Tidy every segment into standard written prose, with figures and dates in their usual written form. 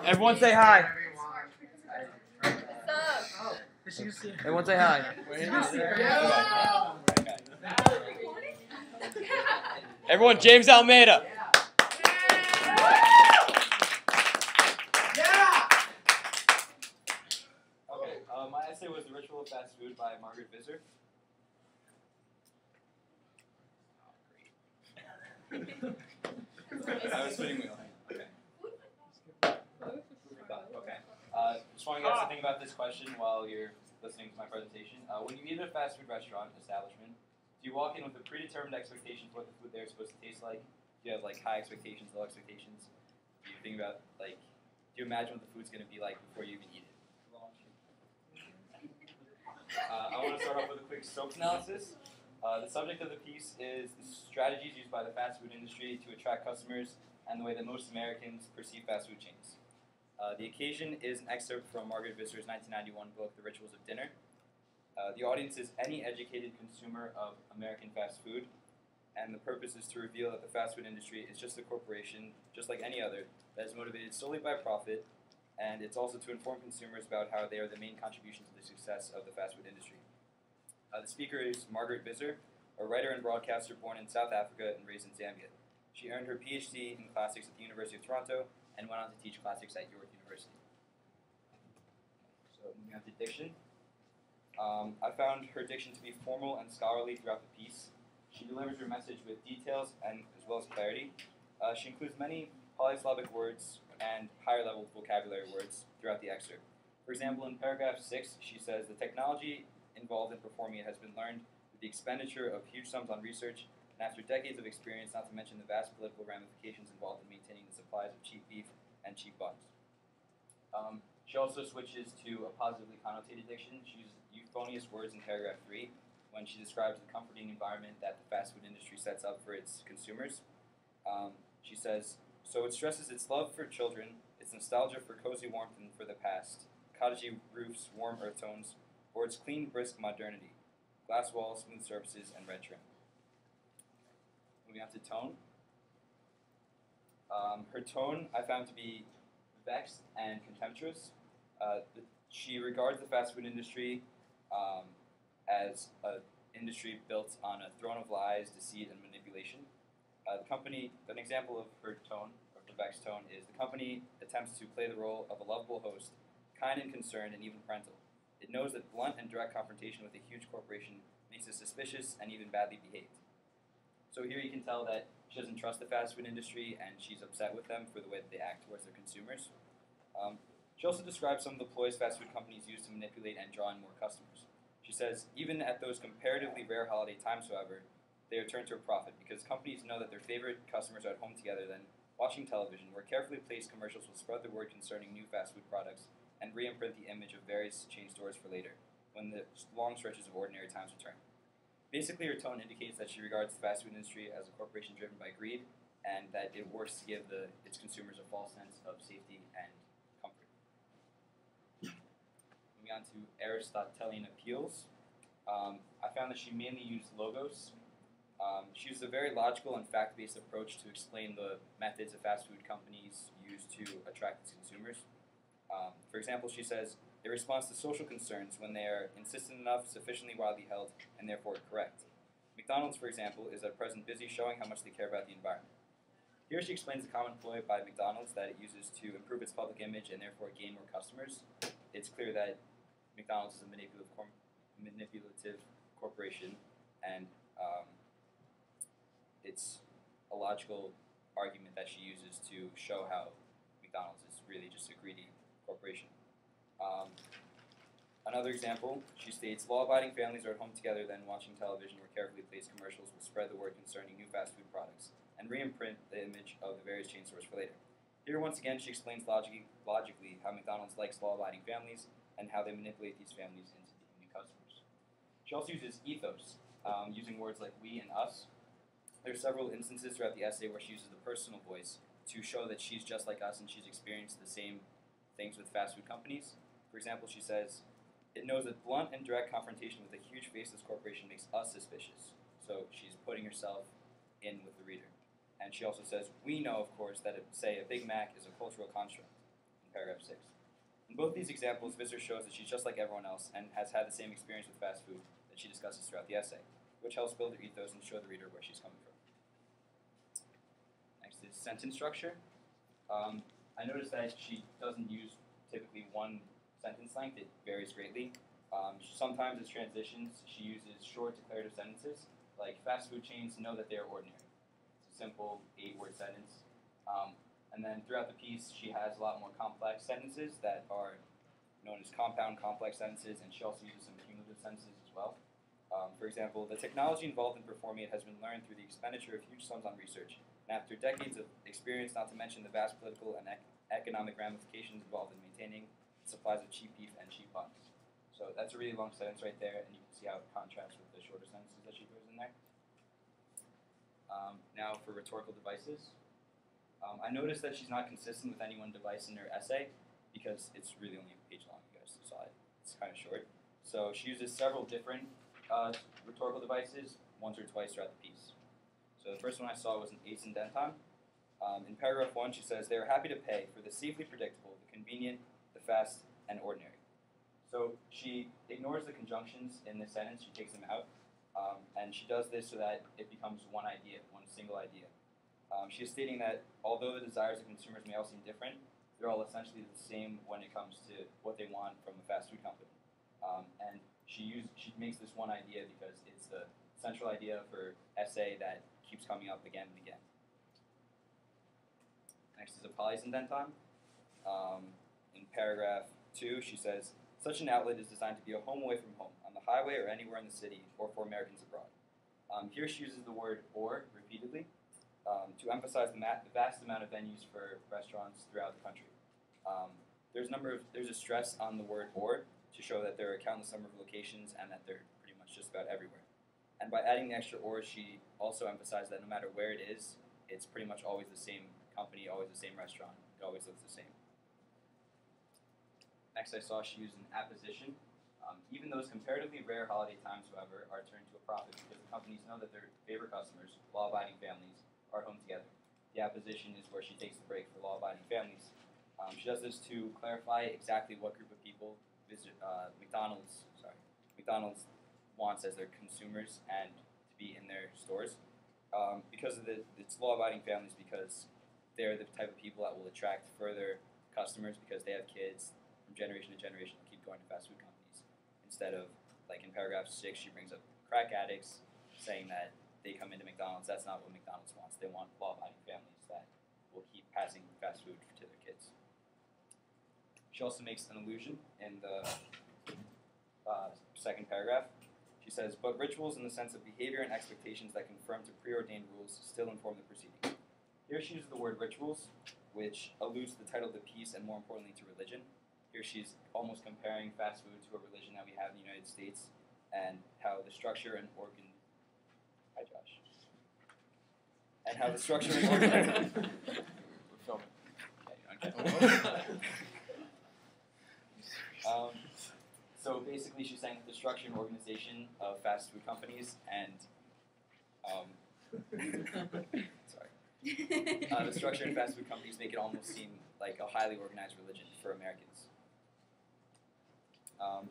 Everyone say hi. Everyone say hi. Everyone, James Almeida. Okay, my essay was The Ritual of Fast Food by Margaret Visser. I was spinning wheel. Okay. Okay. Just want you guys to think about this question while you're listening to my presentation. When you eat at a fast food restaurant establishment, do you walk in with a predetermined expectation for what the food there is supposed to taste like? Do you have like high expectations, low expectations? Do you think about like, do you imagine what the food's going to be like before you even eat it? I want to start off with a quick SOAP analysis. The subject of the piece is the strategies used by the fast food industry to attract customers and the way that most Americans perceive fast food chains. The occasion is an excerpt from Margaret Visser's 1991 book, The Rituals of Dinner. The audience is any educated consumer of American fast food, and the purpose is to reveal that the fast food industry is just a corporation, just like any other, that is motivated solely by profit, and it's also to inform consumers about how they are the main contribution to the success of the fast food industry. The speaker is Margaret Visser, a writer and broadcaster born in South Africa and raised in Zambia. She earned her PhD in classics at the University of Toronto and went on to teach classics at York University. So moving on to diction. I found her diction to be formal and scholarly throughout the piece. She delivers her message with details and as well as clarity. She includes many polysyllabic words and higher level vocabulary words throughout the excerpt. For example, in paragraph 6, she says, the technology involved in performing it has been learned with the expenditure of huge sums on research, and after decades of experience, not to mention the vast political ramifications involved in maintaining the supplies of cheap beef and cheap buns. She also switches to a positively connotated diction. She uses euphonious words in paragraph 3 when she describes the comforting environment that the fast food industry sets up for its consumers. She says, so it stresses its love for children, its nostalgia for cozy warmth and for the past, cottagey roofs, warm earth tones, or its clean, brisk modernity, glass walls, smooth surfaces, and red trim. Moving on to tone. Her tone I found to be vexed and contemptuous. She regards the fast food industry as an industry built on a throne of lies, deceit, and manipulation. An example of her tone, or the vexed tone, is the company attempts to play the role of a lovable host, kind and concerned, and even parental. It knows that blunt and direct confrontation with a huge corporation makes it suspicious and even badly behaved. So here you can tell that she doesn't trust the fast food industry and she's upset with them for the way that they act towards their consumers. She also describes some of the ploys fast food companies use to manipulate and draw in more customers. She says, even at those comparatively rare holiday times, however, they return to a profit because companies know that their favorite customers are at home together then watching television, where carefully placed commercials will spread the word concerning new fast food products and re-imprint the image of various chain stores for later, when the long stretches of ordinary times return. Basically, her tone indicates that she regards the fast food industry as a corporation driven by greed, and that it works to give its consumers a false sense of safety and comfort. Moving on to Aristotelian appeals. I found that she mainly used logos. She used a very logical and fact-based approach to explain the methods that fast food companies use to attract its consumers. For example, she says, it responds to social concerns when they are insistent enough, sufficiently widely held, and therefore correct. McDonald's, for example, is at present busy showing how much they care about the environment. Here she explains the common ploy by McDonald's that it uses to improve its public image and therefore gain more customers. It's clear that McDonald's is a manipulative corporation, and it's a logical argument that she uses to show how McDonald's is really just a greedy corporation. Another example, she states, law-abiding families are at home together then watching television where carefully placed commercials will spread the word concerning new fast food products and re-imprint the image of the various chain stores for later. Here, once again, she explains logically how McDonald's likes law-abiding families and how they manipulate these families into being new customers. She also uses ethos, using words like we and us. There are several instances throughout the essay where she uses the personal voice to show that she's just like us and she's experienced the same things with fast food companies. For example, she says, it knows that blunt and direct confrontation with a huge faceless corporation makes us suspicious. So she's putting herself in with the reader. And she also says, we know, of course, that, say, a Big Mac is a cultural construct, in paragraph 6. In both these examples, Visser shows that she's just like everyone else and has had the same experience with fast food that she discusses throughout the essay, which helps build her ethos and show the reader where she's coming from. Next is sentence structure. I noticed that she doesn't use typically one sentence length. It varies greatly. Sometimes as transitions, she uses short declarative sentences, like fast food chains know that they are ordinary. It's a simple 8-word sentence. And then throughout the piece, she has a lot more complex sentences that are known as compound complex sentences, and she also uses some cumulative sentences as well. For example, the technology involved in performing it has been learned through the expenditure of huge sums on research. And after decades of experience, not to mention the vast political and economic ramifications involved in maintaining supplies of cheap beef and cheap buns. So that's a really long sentence right there, and you can see how it contrasts with the shorter sentences that she throws in there. Now for rhetorical devices. I noticed that she's not consistent with any one device in her essay because it's really only a page long, you guys saw it. It's kind of short. So she uses several different rhetorical devices once or twice throughout the piece. So the first one I saw was an ace indenton. In paragraph 1, she says, they are happy to pay for the safely predictable, the convenient, the fast, and ordinary. So she ignores the conjunctions in this sentence, she takes them out, and she does this so that it becomes one idea, one single idea. She is stating that although the desires of consumers may all seem different, they're all essentially the same when it comes to what they want from a fast food company. And she makes this one idea because it's the central idea of her essay that keeps coming up again and again. Next is a polysyndenton. In paragraph 2, she says, such an outlet is designed to be a home away from home, on the highway or anywhere in the city, or for Americans abroad. Here she uses the word or repeatedly to emphasize the vast amount of venues for restaurants throughout the country. There's a stress on the word or to show that there are a countless number of locations and that they're pretty much just about everywhere. And by adding the extra or, she also emphasized that no matter where it is, it's pretty much always the same company, always the same restaurant. It always looks the same. Next I saw she used an apposition. Even those comparatively rare holiday times, however, are turned to a profit because the companies know that their favorite customers, law-abiding families, are home together. The apposition is where she takes the break for law-abiding families. She does this to clarify exactly what group of people McDonald's wants as their consumers and to be in their stores. Because of it's law-abiding families because they're the type of people that will attract further customers because they have kids from generation to generation who keep going to fast food companies. Instead of, like in paragraph 6, she brings up crack addicts saying that they come into McDonald's. That's not what McDonald's wants. They want law-abiding families that will keep passing fast food to their kids. She also makes an allusion in the second paragraph. She says, but rituals in the sense of behavior and expectations that conform to preordained rules still inform the proceeding. Here she uses the word rituals, which alludes to the title of the piece and more importantly to religion. Here she's almost comparing fast food to a religion that we have in the United States and how the structure and Hi, Josh. And how the structure and We're filming. So basically she's saying that the structure and organization of fast food companies and the structure in fast food companies make it almost seem like a highly organized religion for Americans.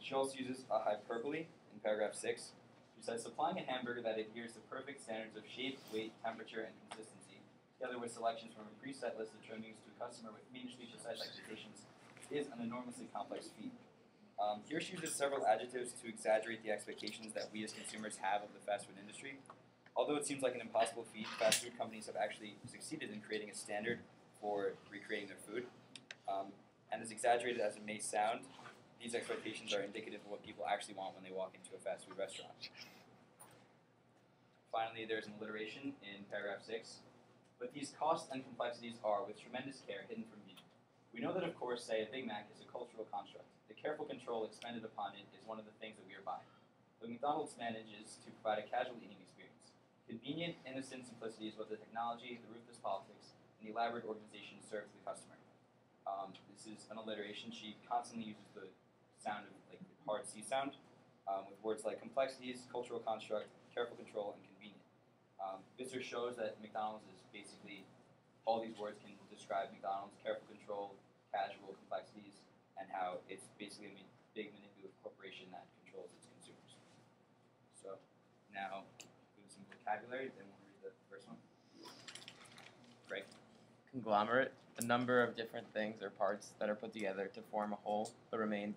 She also uses a hyperbole in paragraph 6. She says, supplying a hamburger that adheres to perfect standards of shape, weight, temperature, and consistency, together with selections from a preset list of trimmings to a customer with Main Street precise expectations, is an enormously complex feat. Here she uses several adjectives to exaggerate the expectations that we as consumers have of the fast food industry. Although it seems like an impossible feat, fast food companies have actually succeeded in creating a standard for recreating their food. And as exaggerated as it may sound, these expectations are indicative of what people actually want when they walk into a fast food restaurant. Finally, there's an alliteration in paragraph 6. But these costs and complexities are, with tremendous care, hidden from view. We know that, of course, say a Big Mac is a cultural construct. The careful control expended upon it is one of the things that we are buying. But McDonald's manages to provide a casual eating experience. Convenient, innocent simplicity is what the technology, the ruthless politics, and the elaborate organization serve to the customer. This is an alliteration. She constantly uses the sound of like the hard C sound with words like complexities, cultural construct, careful control, and convenient. This just shows that McDonald's is basically, all these words can describe McDonald's: careful control, casual complexities, and how it's basically a big manipulative corporation that controls its consumers. So now, do some vocabulary, then we'll read the first one. Right. Conglomerate, a number of different things or parts that are put together to form a whole but remain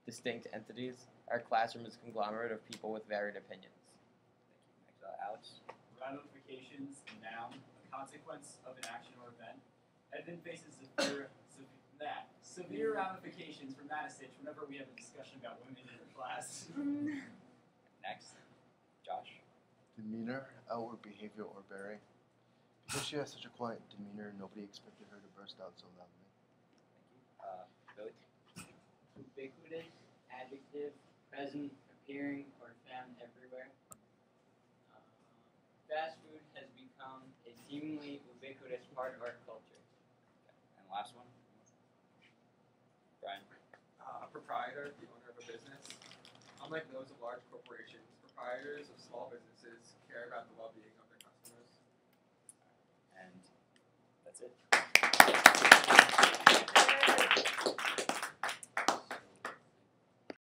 distinct entities. Our classroom is a conglomerate of people with varied opinions. Thank you. Next, Alex. Ramifications, noun, a consequence of an action or event. Edmund faces severe ramifications from Manisich whenever we have a discussion about women in class. Next, Josh. Demeanor, outward behavior or bearing. Because she has such a quiet demeanor, nobody expected her to burst out so loudly. Thank you. Billy. Ubiquitous, adjective, present, appearing, or found everywhere. Fast food has become a seemingly ubiquitous part of our culture. And last one. Brian. Proprietor, the owner of a business. Unlike those of large corporations, proprietors of small businesses care about the well-being of their customers. And that's it.